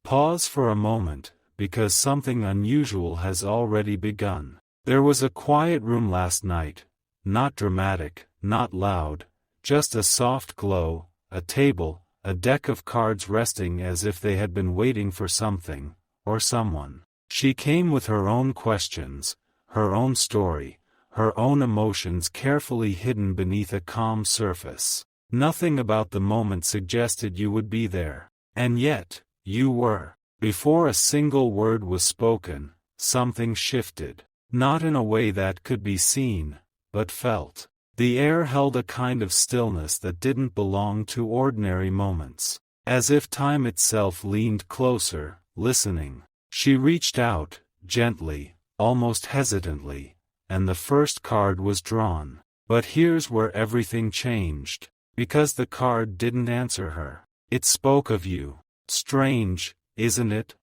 Pause for a moment, because something unusual has already begun. There was a quiet room last night, not dramatic, not loud, just a soft glow, a table, a deck of cards resting as if they had been waiting for something, or someone. She came with her own questions, her own story, her own emotions carefully hidden beneath a calm surface. Nothing about the moment suggested you would be there. And yet, you were. Before a single word was spoken, something shifted. Not in a way that could be seen, but felt. The air held a kind of stillness that didn't belong to ordinary moments. As if time itself leaned closer, listening. She reached out, gently, almost hesitantly, and the first card was drawn. But here's where everything changed. Because the card didn't answer her. It spoke of you. Strange, isn't it?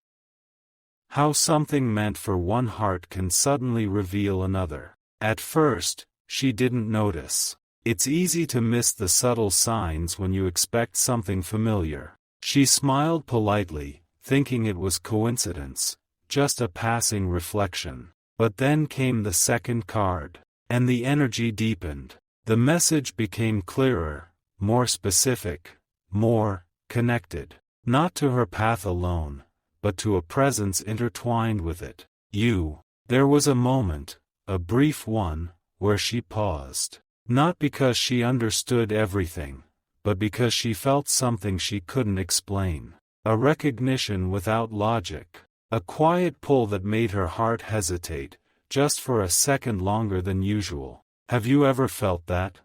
How something meant for one heart can suddenly reveal another. At first, she didn't notice. It's easy to miss the subtle signs when you expect something familiar. She smiled politely, thinking it was coincidence, just a passing reflection. But then came the second card, and the energy deepened. The message became clearer, more specific, more connected. Not to her path alone, but to a presence intertwined with it. You. There was a moment, a brief one, where she paused. Not because she understood everything, but because she felt something she couldn't explain. A recognition without logic. A quiet pull that made her heart hesitate, just for a second longer than usual. Have you ever felt that?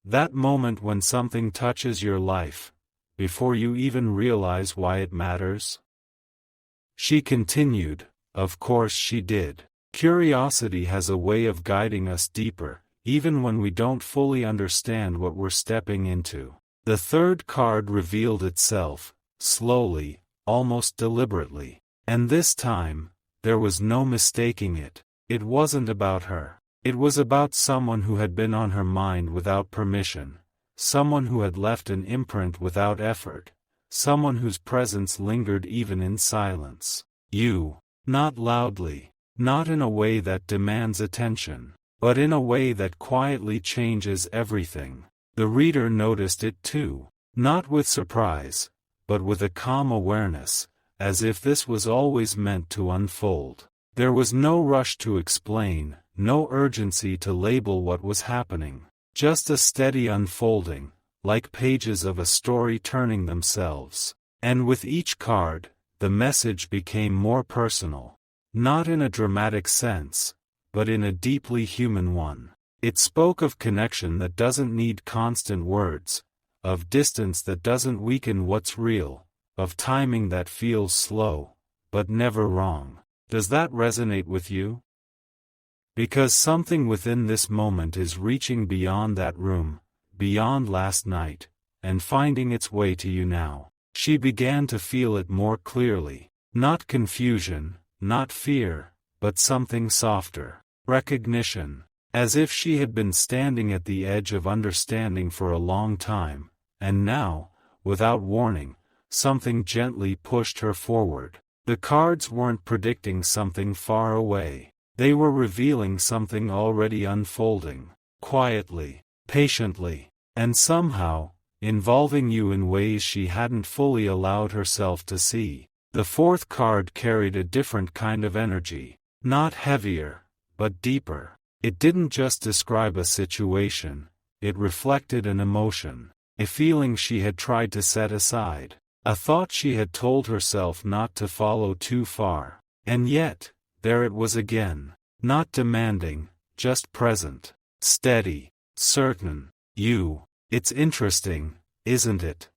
That moment when something touches your life, before you even realize why it matters? She continued, of course she did. Curiosity has a way of guiding us deeper, even when we don't fully understand what we're stepping into. The third card revealed itself, slowly, almost deliberately. And this time, there was no mistaking it. It wasn't about her. It was about someone who had been on her mind without permission. Someone who had left an imprint without effort. Someone whose presence lingered even in silence. You. Not loudly. Not in a way that demands attention. But in a way that quietly changes everything. The reader noticed it too. Not with surprise, but with a calm awareness, as if this was always meant to unfold. There was no rush to explain, no urgency to label what was happening. Just a steady unfolding, like pages of a story turning themselves. And with each card, the message became more personal. Not in a dramatic sense, but in a deeply human one. It spoke of connection that doesn't need constant words, of distance that doesn't weaken what's real, of timing that feels slow, but never wrong. Does that resonate with you? Because something within this moment is reaching beyond that room, beyond last night, and finding its way to you now. She began to feel it more clearly. Not confusion, not fear, but something softer. Recognition. As if she had been standing at the edge of understanding for a long time, and now, without warning, something gently pushed her forward. The cards weren't predicting something far away. They were revealing something already unfolding, quietly, patiently, and somehow, involving you in ways she hadn't fully allowed herself to see. The fourth card carried a different kind of energy. Not heavier, but deeper. It didn't just describe a situation, it reflected an emotion, a feeling she had tried to set aside, a thought she had told herself not to follow too far. And yet, there it was again. Not demanding, just present, steady, certain. You. It's interesting, isn't it?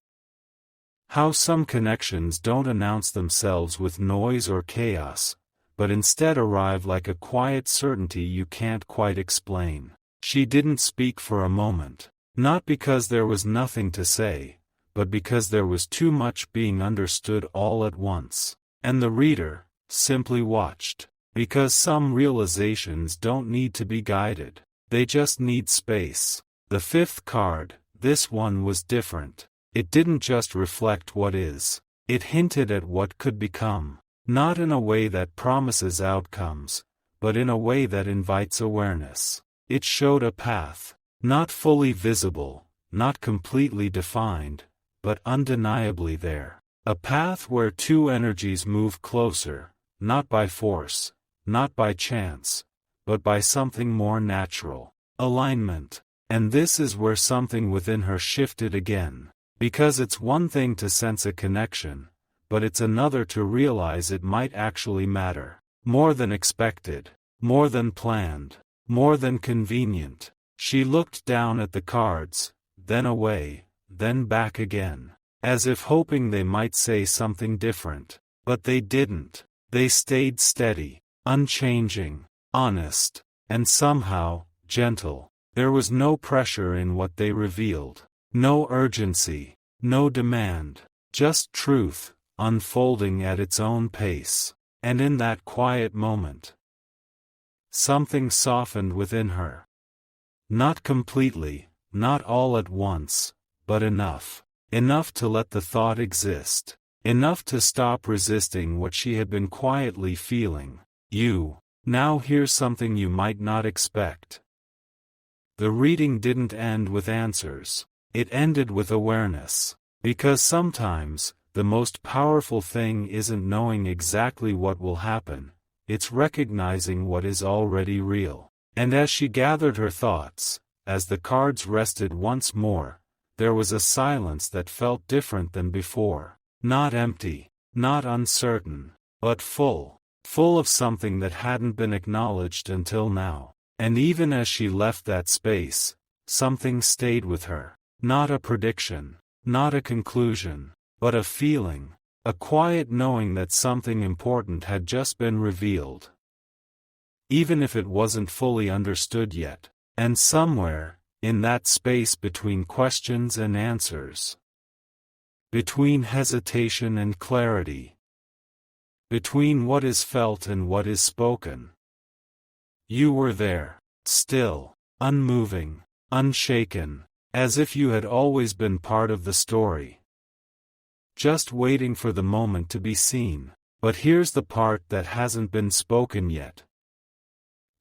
How some connections don't announce themselves with noise or chaos, but instead arrive like a quiet certainty you can't quite explain. She didn't speak for a moment. Not because there was nothing to say, but because there was too much being understood all at once. And the reader simply watched. Because some realizations don't need to be guided. They just need space. The fifth card, this one was different. It didn't just reflect what is. It hinted at what could become, not in a way that promises outcomes, but in a way that invites awareness. It showed a path, not fully visible, not completely defined, but undeniably there. A path where two energies move closer, not by force, not by chance, but by something more natural. Alignment. And this is where something within her shifted again. Because it's one thing to sense a connection, but it's another to realize it might actually matter. More than expected, more than planned, more than convenient. She looked down at the cards, then away, then back again, as if hoping they might say something different. But they didn't. They stayed steady, unchanging, honest, and somehow, gentle. There was no pressure in what they revealed. No urgency, no demand, just truth, unfolding at its own pace. And in that quiet moment, something softened within her. Not completely, not all at once, but enough. Enough to let the thought exist. Enough to stop resisting what she had been quietly feeling. Now here's something you might not expect. The reading didn't end with answers. It ended with awareness. Because sometimes, the most powerful thing isn't knowing exactly what will happen, it's recognizing what is already real. And as she gathered her thoughts, as the cards rested once more, there was a silence that felt different than before. Not empty, not uncertain, but full. Full of something that hadn't been acknowledged until now. And even as she left that space, something stayed with her. Not a prediction, not a conclusion, but a feeling. A quiet knowing that something important had just been revealed. Even if it wasn't fully understood yet. And somewhere, in that space between questions and answers, between hesitation and clarity, between what is felt and what is spoken, you were there, still, unmoving, unshaken, as if you had always been part of the story. Just waiting for the moment to be seen. But here's the part that hasn't been spoken yet.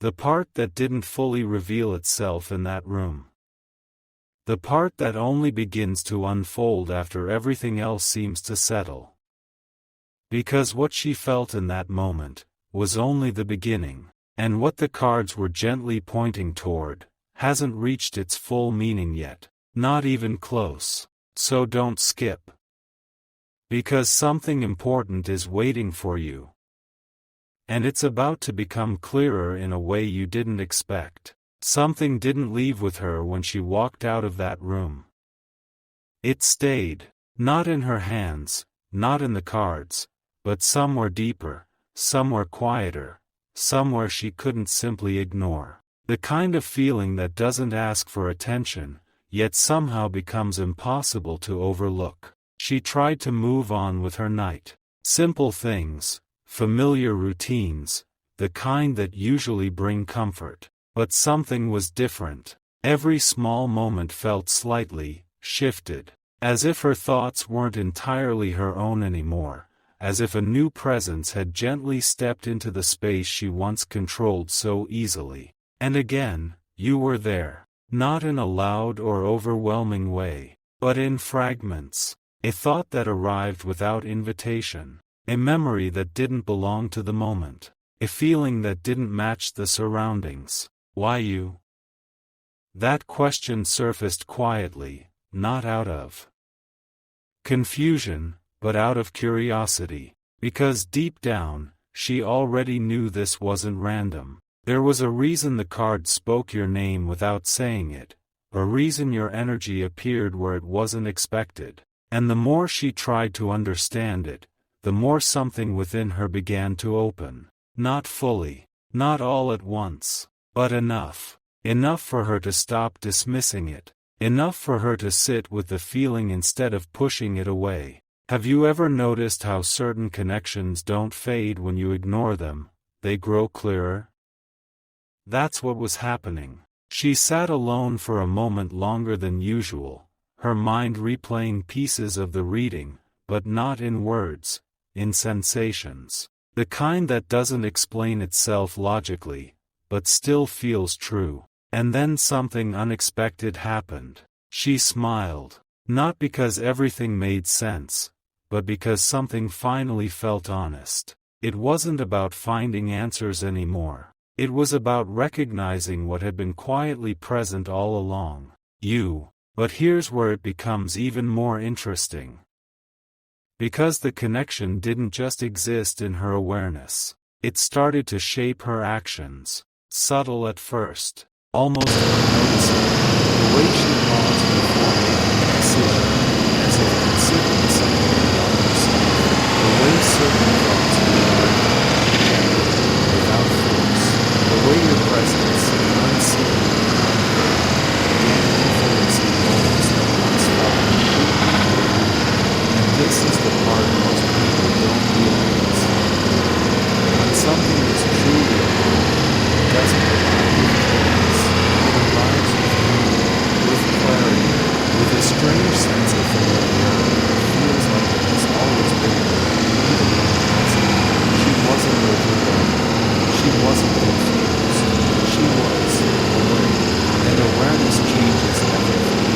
The part that didn't fully reveal itself in that room. The part that only begins to unfold after everything else seems to settle. Because what she felt in that moment was only the beginning. And what the cards were gently pointing toward hasn't reached its full meaning yet. Not even close. So don't skip. Because something important is waiting for you. And it's about to become clearer in a way you didn't expect. Something didn't leave with her when she walked out of that room. It stayed, not in her hands, not in the cards, but somewhere deeper, somewhere quieter. Somewhere she couldn't simply ignore. The kind of feeling that doesn't ask for attention, yet somehow becomes impossible to overlook. She tried to move on with her night. Simple things, familiar routines, the kind that usually bring comfort. But something was different. Every small moment felt slightly shifted. As if her thoughts weren't entirely her own anymore. As if a new presence had gently stepped into the space she once controlled so easily. And again, you were there. Not in a loud or overwhelming way, but in fragments. A thought that arrived without invitation. A memory that didn't belong to the moment. A feeling that didn't match the surroundings. Why you? That question surfaced quietly, not out of confusion, but out of curiosity. Because deep down, she already knew this wasn't random. There was a reason the card spoke your name without saying it. A reason your energy appeared where it wasn't expected. And the more she tried to understand it, the more something within her began to open. Not fully, not all at once, but enough. Enough for her to stop dismissing it. Enough for her to sit with the feeling instead of pushing it away. Have you ever noticed how certain connections don't fade when you ignore them, they grow clearer? That's what was happening. She sat alone for a moment longer than usual, her mind replaying pieces of the reading, but not in words, in sensations. The kind that doesn't explain itself logically, but still feels true. And then something unexpected happened. She smiled. Not because everything made sense, but because something finally felt honest. It wasn't about finding answers anymore. It was about recognizing what had been quietly present all along. You. But here's where it becomes even more interesting. Because the connection didn't just exist in her awareness. It started to shape her actions. Subtle at first, almost unnoticeable. The way she paused before making a decision, as if considering something beyond herself. The way certain thoughts were directed, gentle, without force. The way your presence, unseen and unheard, began influencing moments that once felt completely real. And this is the part most people don't realize. When something is truly alive, it doesn't arrive with chaos. It arrives with meaning, with clarity, with a strange sense of familiarity that feels like it has always been there, even when present. She wasn't overwhelmed. She wasn't confused. She was aware. And awareness changes everything.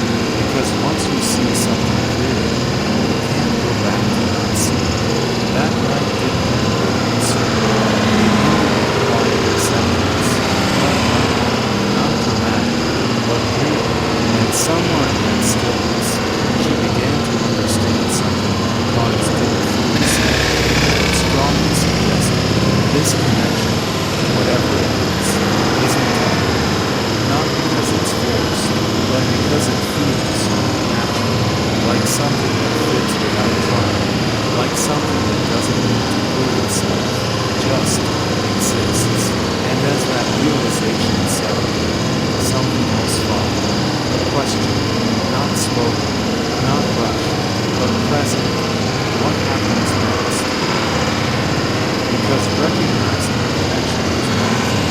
Because once you see something clearly, you can't go back to not seeing it. That night didn't end with answer. It ended with quiet acceptance. Not loud, not dramatic, but real. And somewhere in that stillness, she began to understand something that the cards didn't fully say. It strongly suggested this connection, whatever it is, isn't temporary. Not because it's forced, but because it feels natural. Like something that fits without trying. Like something that doesn't need to prove itself. Just exists. And as that realization settled in, something else followed. A question, not spoken, not rushed, but present. What happens next? Because recognizing the connection is one thing,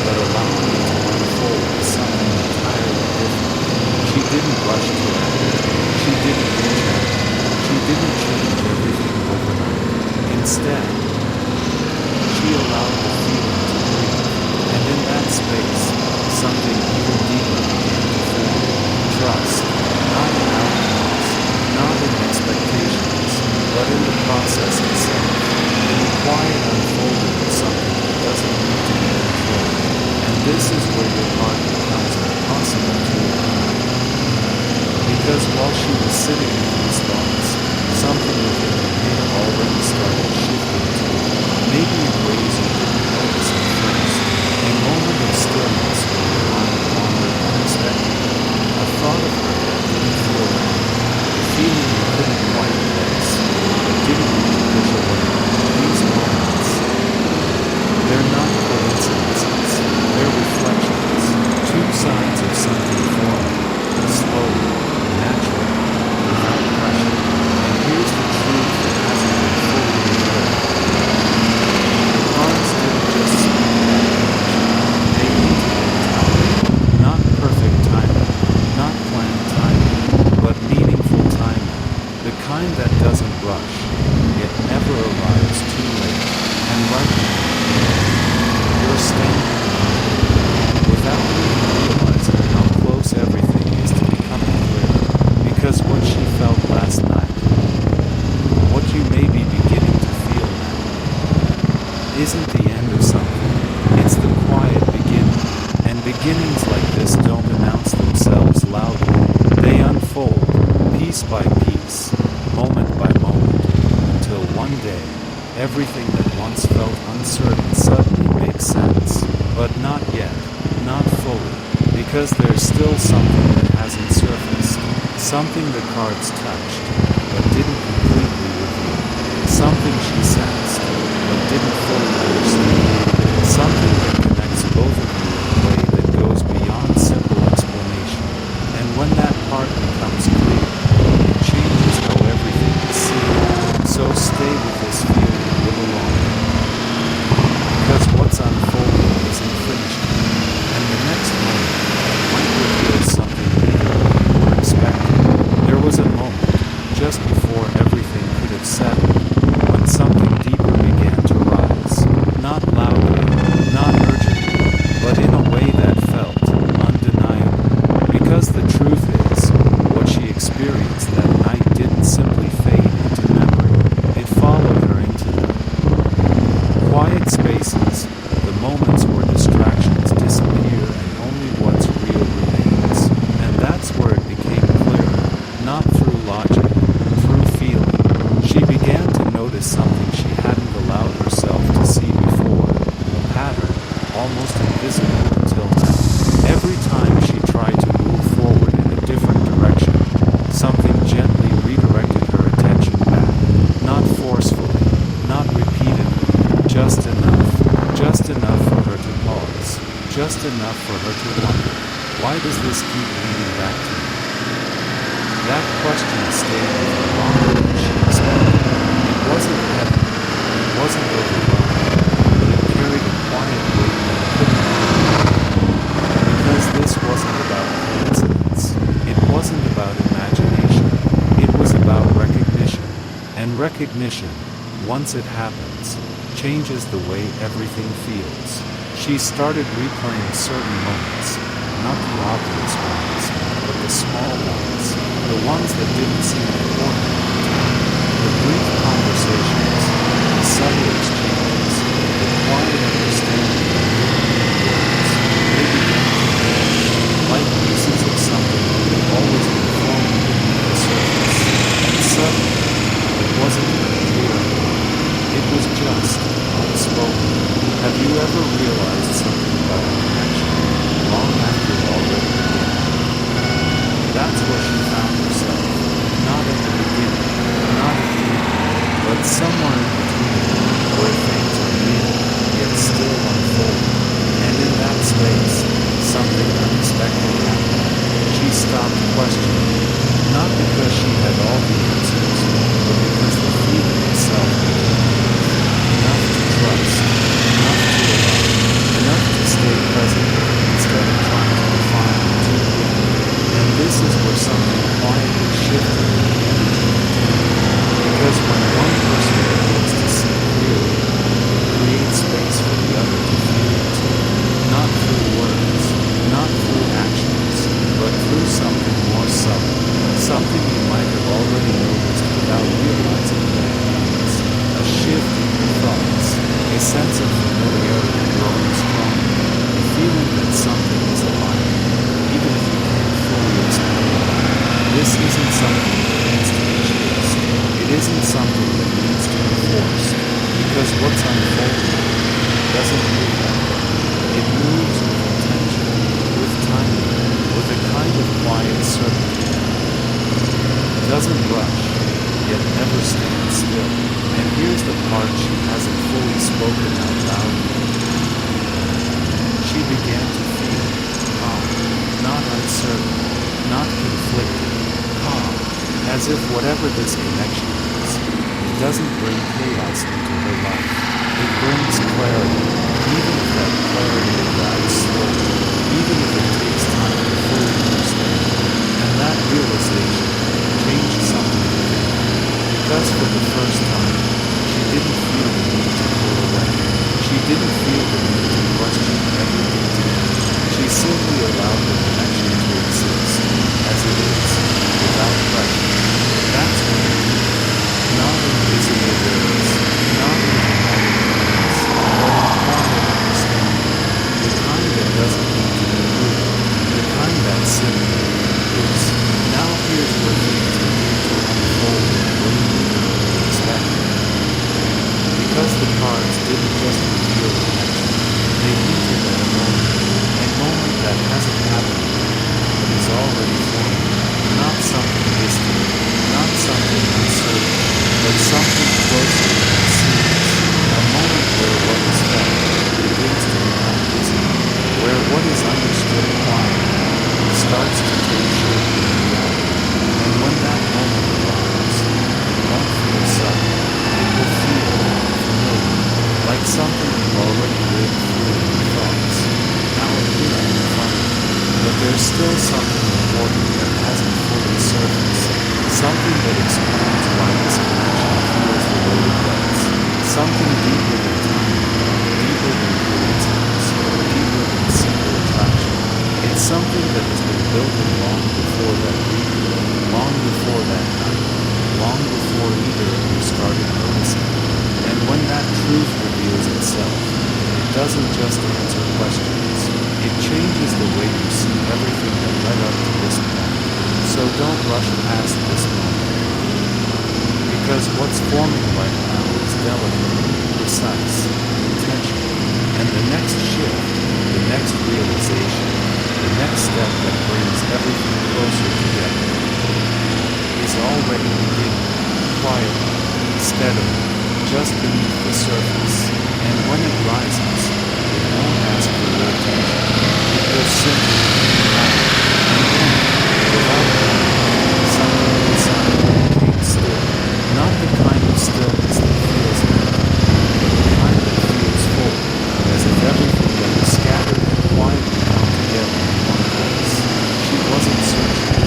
but allowing it to unfold is something entirely different. She didn't rush to act. She didn't reach out. She didn't change everything overnight. Instead, she allowed the feeling to breathe. And in that space, something even deeper began to form. Trust, not in outcomes, not in expectations, but in the process itself. In the quiet unfolding of something that doesn't need to be controlled. And this is where your heart becomes impossible to ignore. Because while she was sitting with these thoughts, something within her had already started shifting too. Maybe in ways you didn't notice at first. A moment of stillness where your mind wandered unexpectedly. A thought of her that didn't feel right. A feeling you couldn't quite place, but didn't need to push away. These moments, they're not coincidences. They're reflections. Two sides of something forming, slowly, naturally, without pressure. And here's the truth that hasn't been fully revealed. The cards didn't just speak about connection. They hinted at timing. Not perfect timing, not planned timing, but meaningful timing. The kind that doesn't rush, yet never arrives too late. And right now, you're standing without even realizing how close everything is to becoming clear. Because what she felt last night, what you may be beginning to feel now, isn't the end of something. It's the quiet beginning. And beginnings like this don't announce themselves loudly. They unfold, piece by piece, moment by moment, until one day, everything that once felt uncertain suddenly makes sense. But not yet, not fully, because there's still something that hasn't surfaced. Something the cards touched, but didn't completely reveal. Something she sensed, but didn't fully understand. Something that connects both of you in a way that goes beyond simple explanation. And when that part becomes clear, it changes how everything is seen. So stay with this feeling a little longer. Because what's unfolding isn't finished yet. And the next moment might reveal something neither of you were expecting. There was a moment, just before everything just enough for her to wonder, why does this keep leading back to me? That question stayed with her longer than she expected. It wasn't heavy, it wasn't overwhelming, but it carried a quiet weight that couldn't be ignored. Because this wasn't about coincidence, it wasn't about imagination, it was about recognition. And recognition, once it happens, changes the way everything feels. She started replaying certain moments, not the obvious ones, but the small ones, the ones that didn't seem important at the time, the brief conversations, the subtle exchanges, the quiet understanding that didn't need words. They began to vanish, like pieces of something that had always been forming beneath the surface. And suddenly, it wasn't even clear anymore. It was just unspoken. Have you ever realized something about a connection long after it already began? That's where she found herself. Not at the beginning, not at the end, but somewhere in between, where things are real, yet still unfolding. And in that space, something unexpected happened. She stopped questioning, not because she had all the answers, but because the feeling itself became enough to trust, enough to allow, enough to stay present instead of trying to define it too quickly. And this is where something quietly shifted in the energy of the team. Because when one person begins to see clearly, it creates space for the other to feel it too. Not through words, not through actions, but through something more subtle. Something you might have already noticed without realizing what it means. A shift in your thoughts, a sense of familiarity growing stronger, a feeling that something is alive, even if you can't fully explain it. This isn't something that needs to be chased. It isn't something that needs to be forced, because what's unfolding doesn't move that way. It moves with intention, with timing, with a kind of quiet certainty. It doesn't rush, yet never stands still. And here's the part she hasn't fully spoken out loud yet. She began to feel calm, not uncertain, not conflicted, calm, as if whatever this connection is, it doesn't bring chaos into her life. It brings clarity, even if that clarity arrives slowly, even if it takes time to fully understand. And that realization changed something within her. Because for the first time, she didn't feel the need to pull away. She didn't feel the need to question every detail. She simply allowed the connection to exist, as it is, without pressure. That's what it is. Not in visible ways, not in dramatic moments, but in quiet understanding. The kind that doesn't need to be proven, the kind that simply is. Now here's where things begin to unfold in a way you didn't expect. Because the cards didn't just reveal connection, they hinted at a moment that hasn't happened yet, but is already forming. Not something distant, not something uncertain, but something closer than it seems. A moment where what is felt begins to become visible, where what is understood quietly starts to take shape in reality. And when that moment arrives, it won't feel sudden. It will feel familiar, like something you've already lived through in your thoughts. Now appearing in front of you, but there's still something important that hasn't fully surfaced. Something that explains why this connection feels the way it does. Something deeper than time, deeper than coincidence, deeper than simple attraction. It's something that has been built in long before that week, long before that night, long before either of you started noticing. And when that truth reveals itself, it doesn't just answer questions. It changes the way you see everything that led up to this point. So don't rush past this moment. Because what's forming right now is delicate, precise, intentional. And the next shift, the next realization, the next step that brings everything closer together is already beginning, quietly, steadily, just beneath the surface. And when it rises, it won't ask for your attention. It was simple, loud, and then, without warning, something inside her became still. Not the kind of stillness that feels empty, but the kind that feels full, as if everything that was scattered had quietly come together in one place. She wasn't searching.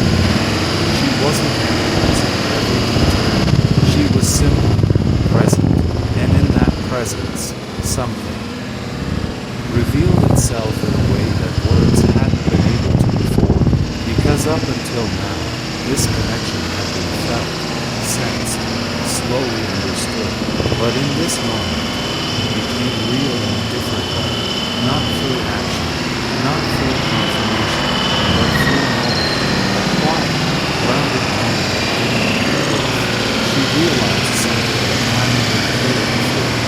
She wasn't analyzing every detail. She was simply present, and in that presence, something revealed itself in a way that words hadn't been able to before, because up until now, this connection had been felt, sensed, slowly understood, but in this moment, it became real in a different way, not through action, not through confirmation, but through a moment, a quiet, grounded moment that didn't need proof. She realized something that hadn't been clear before.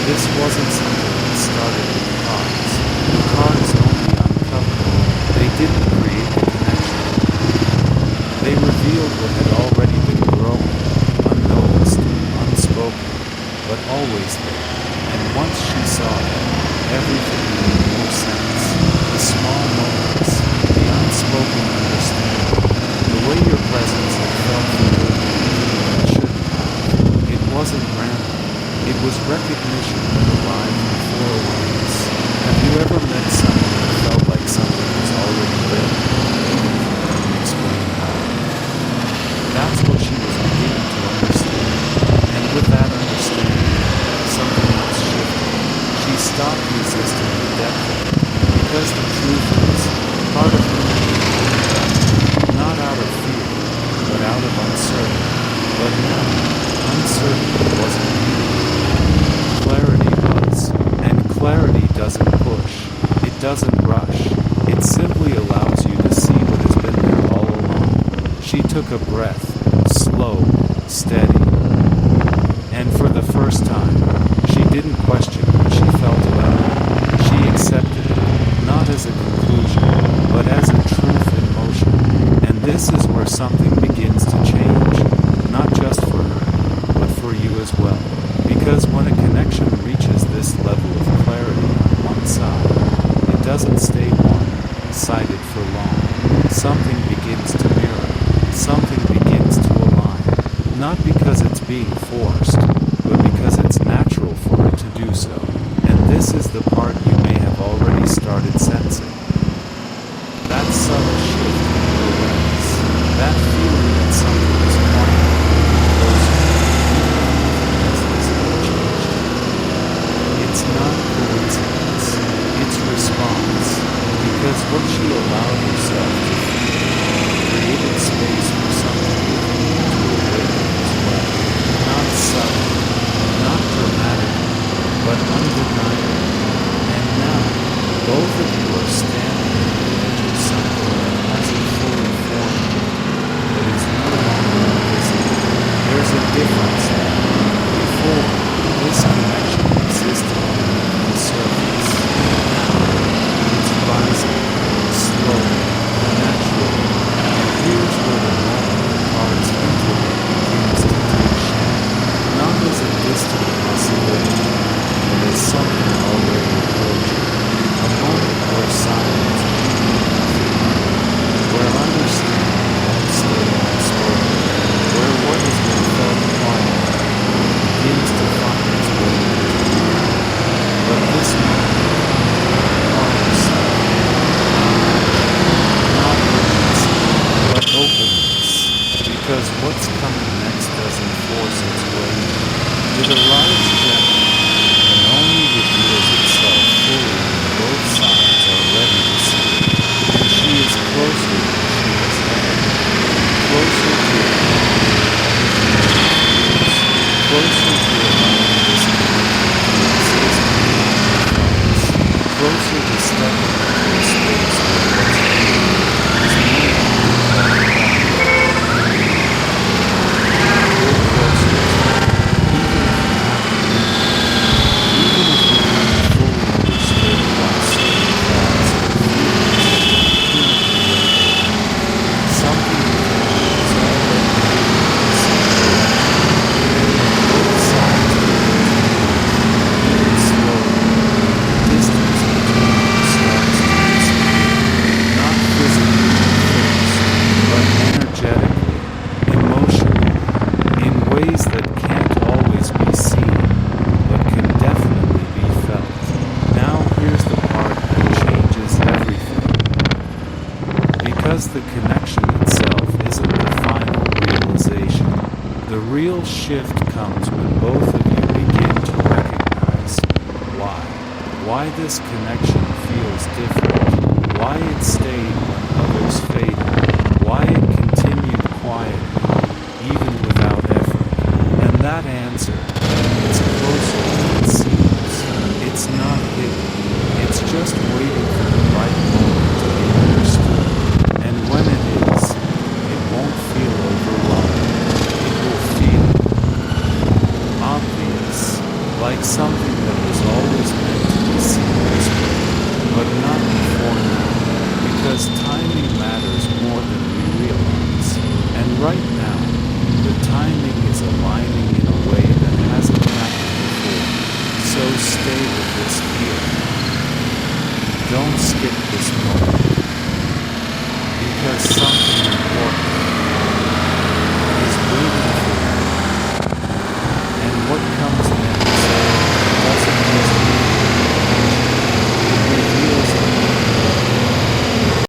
This wasn't something that started with the cards. The cards only uncovered. They didn't create the connection. They revealed what had already been growing, unnoticed, unspoken, but always there. And once she saw it, everything made more sense. The small moments, the unspoken understanding, the way your presence had felt familiar even when it shouldn't have. It wasn't random. It was recognition that arrived before awareness. Have you ever met someone who felt like something was already there, even if you couldn't explain how? That's what she was beginning to understand. And with that understanding, something else shifted. She stopped resisting the depth of it, because the truth is, part of her not out of fear, but out of uncertainty. But now, uncertainty wasn't needed. Clarity was, and clarity doesn't push, it doesn't rush, it simply allows you to see what has been there all along. She took a breath, slow, steady, and for the first time, she didn't question what she felt about it. She accepted it, not as a conclusion, but as a truth in motion. And this is where something begins to change, not just for her, but for you as well. Because when a connection reaches this level of clarity on one side, it doesn't stay one-sided for long. Something begins to mirror, something begins to align, not because it's being forced, but because it's natural for it to do so. And this is the part you may have already started sensing. That subtle shift in your awareness, that feeling that something is quiet, closer, as this will change. It's not coincidence, it's response, because what she allowed herself to feel created space for something within you to awaken as well. Not subtle, not dramatic, but undeniable. And now, both of you are standing at the edge of something that hasn't fully formed yet, but is no longer invisible. There's a difference now. Before, this connection existed beneath the surface. Now, it's rising, slowly, naturally. And here's where the moment the cards enter it begins to take shape. Not as a distant possibility, but as something already approaching. A moment where silence Because the connection itself isn't the final realization. The real shift comes when both of you begin to recognize why this connection feels different, why it stayed when others faded, why it continued quietly, even without effort. And that answer, it's closer than it seems. It's not hidden. It's just waiting for the right moment to be understood. And when it is, it won't feel overwhelming. It will feel obvious, like something that was always meant to be seen this way, but not before now, because timing matters more than we realize. And right now, the timing is aligning in a way that hasn't happened before. So stay with this feeling. Don't skip this moment, because something important